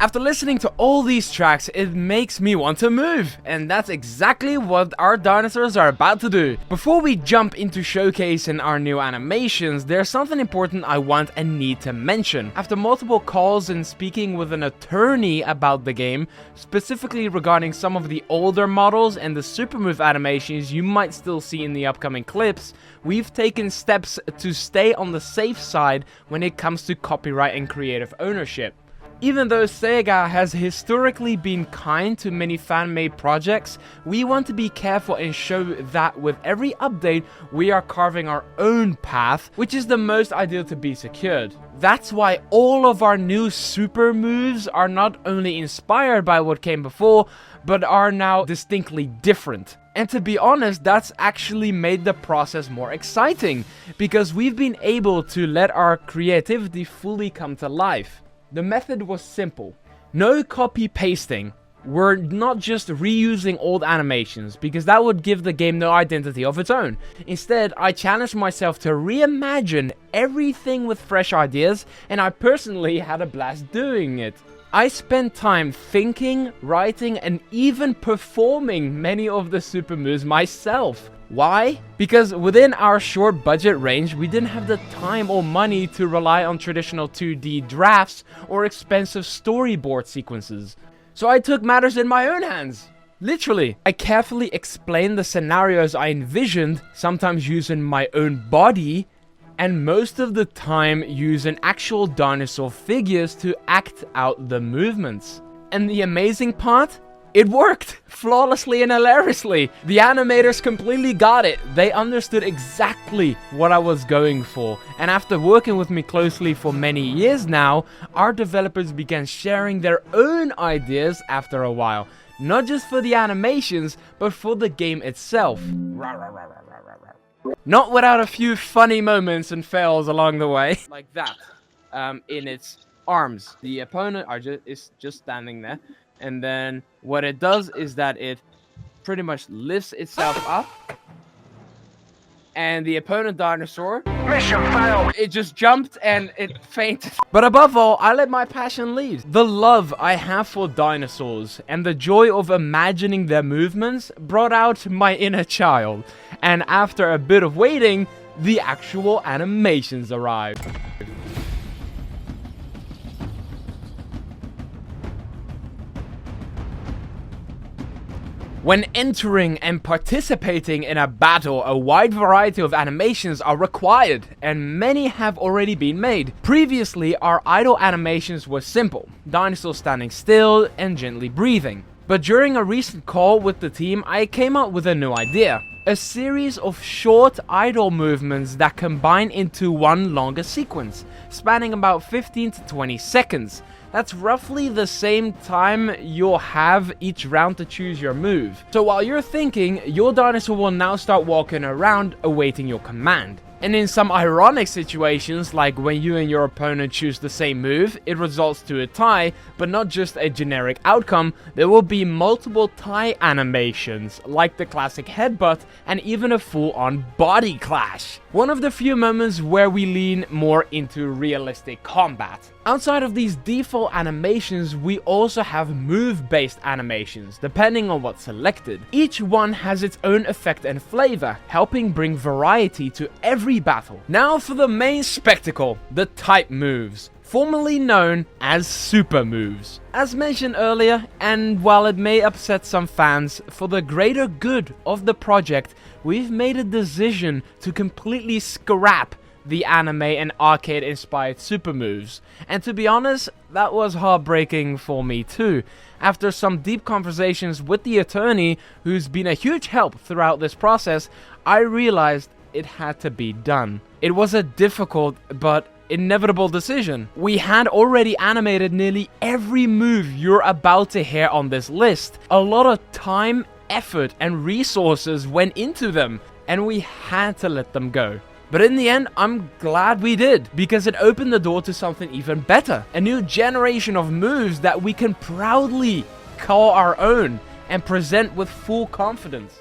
After listening to all these tracks, it makes me want to move, and that's exactly what our dinosaurs are about to do. Before we jump into showcasing our new animations, there's something important I want and need to mention. After multiple calls and speaking with an attorney about the game, specifically regarding some of the older models and the super move animations you might still see in the upcoming clips, we've taken steps to stay on the safe side when it comes to copyright and creative ownership. Even though Sega has historically been kind to many fan-made projects, we want to be careful and show that with every update, we are carving our own path, which is the most ideal to be secured. That's why all of our new super moves are not only inspired by what came before, but are now distinctly different. And to be honest, that's actually made the process more exciting, because we've been able to let our creativity fully come to life. The method was simple. No copy pasting. We're not just reusing old animations, because that would give the game no identity of its own. Instead, I challenged myself to reimagine everything with fresh ideas, and I personally had a blast doing it. I spent time thinking, writing, and even performing many of the super moves myself. Why? Because within our short budget range, we didn't have the time or money to rely on traditional 2D drafts or expensive storyboard sequences. So I took matters in my own hands. Literally, I carefully explained the scenarios I envisioned, sometimes using my own body, and most of the time using actual dinosaur figures to act out the movements. And the amazing part? It worked! Flawlessly and hilariously! The animators completely got it. They understood exactly what I was going for. And after working with me closely for many years now, our developers began sharing their own ideas after a while. Not just for the animations, but for the game itself. Not without a few funny moments and fails along the way. Like that. In its arms. The opponent is just standing there. And then what it does is that it pretty much lifts itself up. And the opponent dinosaur, mission failed. It just jumped and it fainted. But above all, I let my passion lead. The love I have for dinosaurs and the joy of imagining their movements brought out my inner child. And after a bit of waiting, the actual animations arrived. When entering and participating in a battle, a wide variety of animations are required, and many have already been made. Previously, our idle animations were simple, dinosaurs standing still and gently breathing. But during a recent call with the team, I came up with a new idea. A series of short idle movements that combine into one longer sequence, spanning about 15 to 20 seconds. That's roughly the same time you'll have each round to choose your move. So while you're thinking, your dinosaur will now start walking around awaiting your command. And in some ironic situations, like when you and your opponent choose the same move, it results to a tie, but not just a generic outcome. There will be multiple tie animations, like the classic headbutt, and even a full-on body clash. One of the few moments where we lean more into realistic combat. Outside of these default animations, we also have move-based animations, depending on what's selected. Each one has its own effect and flavor, helping bring variety to every battle. Now for the main spectacle, the type moves, formerly known as super moves. As mentioned earlier, and while it may upset some fans, for the greater good of the project, we've made a decision to completely scrap the anime and arcade inspired super moves. And to be honest, that was heartbreaking for me too. After some deep conversations with the attorney, who's been a huge help throughout this process, I realized it had to be done. It was a difficult but inevitable decision. We had already animated nearly every move you're about to hear on this list. A lot of time, effort, and resources went into them, and we had to let them go. But in the end, I'm glad we did, because it opened the door to something even better. A new generation of moves that we can proudly call our own and present with full confidence.